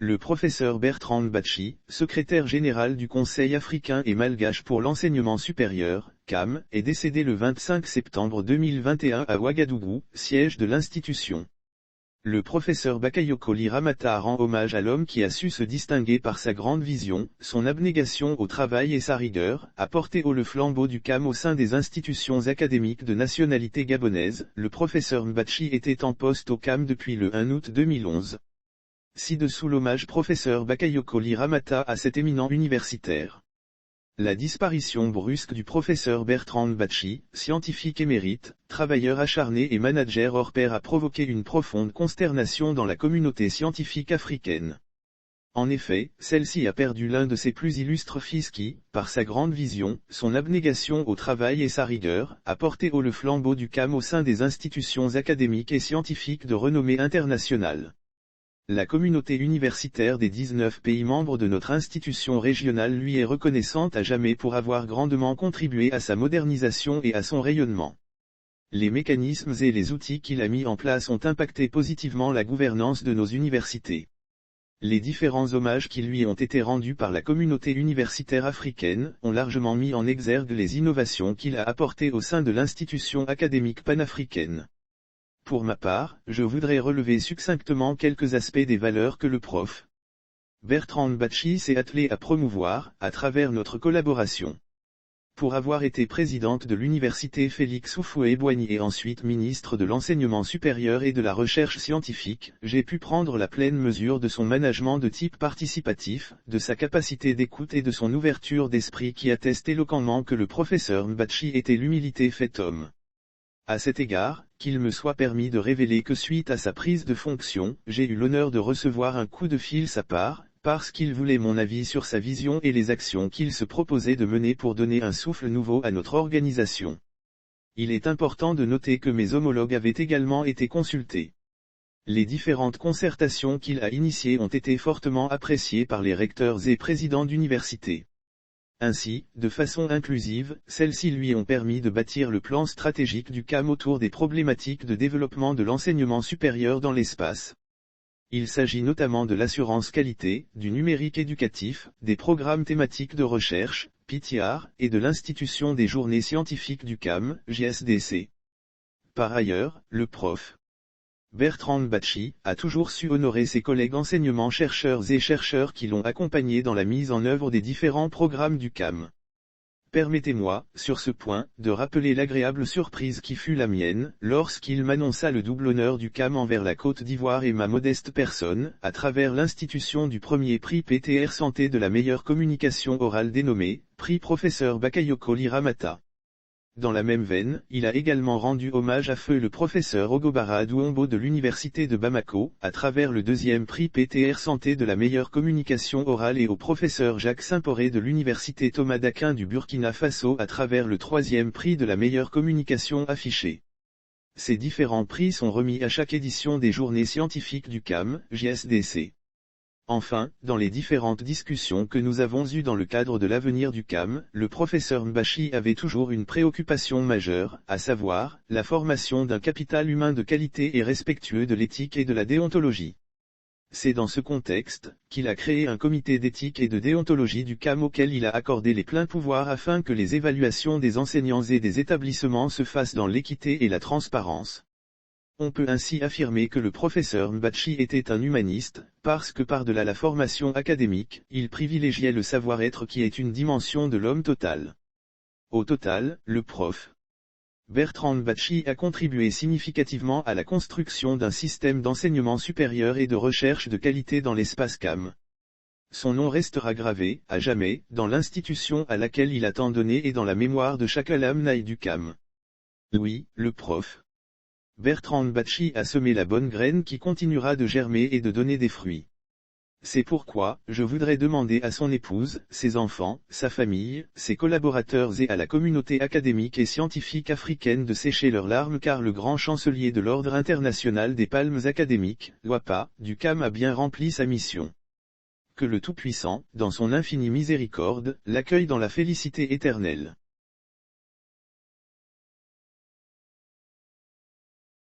Le professeur Bertrand Nbatchi, secrétaire général du Conseil africain et malgache pour l'enseignement supérieur, CAM, est décédé le 25 septembre 2021 à Ouagadougou, siège de l'institution. Le professeur Bakayoko Ramata rend hommage à l'homme qui a su se distinguer par sa grande vision, son abnégation au travail et sa rigueur, a porté haut le flambeau du CAM au sein des institutions académiques de nationalité gabonaise. Le professeur Nbatchi était en poste au CAM depuis le 1 août 2011. Ci-dessous l'hommage professeur Bakayoko Ramata à cet éminent universitaire. La disparition brusque du professeur Bertrand Nbatchi, scientifique émérite, travailleur acharné et manager hors pair a provoqué une profonde consternation dans la communauté scientifique africaine. En effet, celle-ci a perdu l'un de ses plus illustres fils qui, par sa grande vision, son abnégation au travail et sa rigueur, a porté haut le flambeau du CAM au sein des institutions académiques et scientifiques de renommée internationale. La communauté universitaire des 19 pays membres de notre institution régionale lui est reconnaissante à jamais pour avoir grandement contribué à sa modernisation et à son rayonnement. Les mécanismes et les outils qu'il a mis en place ont impacté positivement la gouvernance de nos universités. Les différents hommages qui lui ont été rendus par la communauté universitaire africaine ont largement mis en exergue les innovations qu'il a apportées au sein de l'institution académique panafricaine. Pour ma part, je voudrais relever succinctement quelques aspects des valeurs que le prof. Bertrand Nbatchi s'est attelé à promouvoir, à travers notre collaboration. Pour avoir été présidente de l'université Félix Houphouët-Boigny et ensuite ministre de l'enseignement supérieur et de la recherche scientifique, j'ai pu prendre la pleine mesure de son management de type participatif, de sa capacité d'écoute et de son ouverture d'esprit qui atteste éloquemment que le professeur Nbatchi était l'humilité faite homme. À cet égard, qu'il me soit permis de révéler que suite à sa prise de fonction, j'ai eu l'honneur de recevoir un coup de fil sa part, parce qu'il voulait mon avis sur sa vision et les actions qu'il se proposait de mener pour donner un souffle nouveau à notre organisation. Il est important de noter que mes homologues avaient également été consultés. Les différentes concertations qu'il a initiées ont été fortement appréciées par les recteurs et présidents d'université. Ainsi, de façon inclusive, celles-ci lui ont permis de bâtir le plan stratégique du CAM autour des problématiques de développement de l'enseignement supérieur dans l'espace. Il s'agit notamment de l'assurance qualité, du numérique éducatif, des programmes thématiques de recherche, PITIAR, et de l'institution des journées scientifiques du CAM, JSDC. Par ailleurs, le prof. Bertrand Nbatchi a toujours su honorer ses collègues enseignants-chercheurs et chercheurs qui l'ont accompagné dans la mise en œuvre des différents programmes du CAM. Permettez-moi, sur ce point, de rappeler l'agréable surprise qui fut la mienne, lorsqu'il m'annonça le double honneur du CAM envers la Côte d'Ivoire et ma modeste personne, à travers l'institution du premier prix PTR Santé de la meilleure communication orale dénommé, prix professeur Bakayoko Ramata. Dans la même veine, il a également rendu hommage à feu le professeur Ogobara Douombo de l'université de Bamako, à travers le deuxième prix PTR Santé de la meilleure communication orale et au professeur Jacques Saint-Poré de l'université Thomas d'Aquin du Burkina Faso à travers le troisième prix de la meilleure communication affichée. Ces différents prix sont remis à chaque édition des journées scientifiques du CAM, JSDC. Enfin, dans les différentes discussions que nous avons eues dans le cadre de l'avenir du CAM, le professeur Nbatchi avait toujours une préoccupation majeure, à savoir, la formation d'un capital humain de qualité et respectueux de l'éthique et de la déontologie. C'est dans ce contexte, qu'il a créé un comité d'éthique et de déontologie du CAM auquel il a accordé les pleins pouvoirs afin que les évaluations des enseignants et des établissements se fassent dans l'équité et la transparence. On peut ainsi affirmer que le professeur Nbatchi était un humaniste, parce que par-delà la formation académique, il privilégiait le savoir-être qui est une dimension de l'homme total. Au total, le prof. Bertrand Nbatchi a contribué significativement à la construction d'un système d'enseignement supérieur et de recherche de qualité dans l'espace CAM. Son nom restera gravé, à jamais, dans l'institution à laquelle il a tant donné et dans la mémoire de chaque alumni du CAM. Oui, le prof. Bertrand Nbatchi a semé la bonne graine qui continuera de germer et de donner des fruits. C'est pourquoi, je voudrais demander à son épouse, ses enfants, sa famille, ses collaborateurs et à la communauté académique et scientifique africaine de sécher leurs larmes car le grand chancelier de l'Ordre international des palmes académiques, l'OAPA, du CAM a bien rempli sa mission. Que le Tout-Puissant, dans son infinie miséricorde, l'accueille dans la félicité éternelle.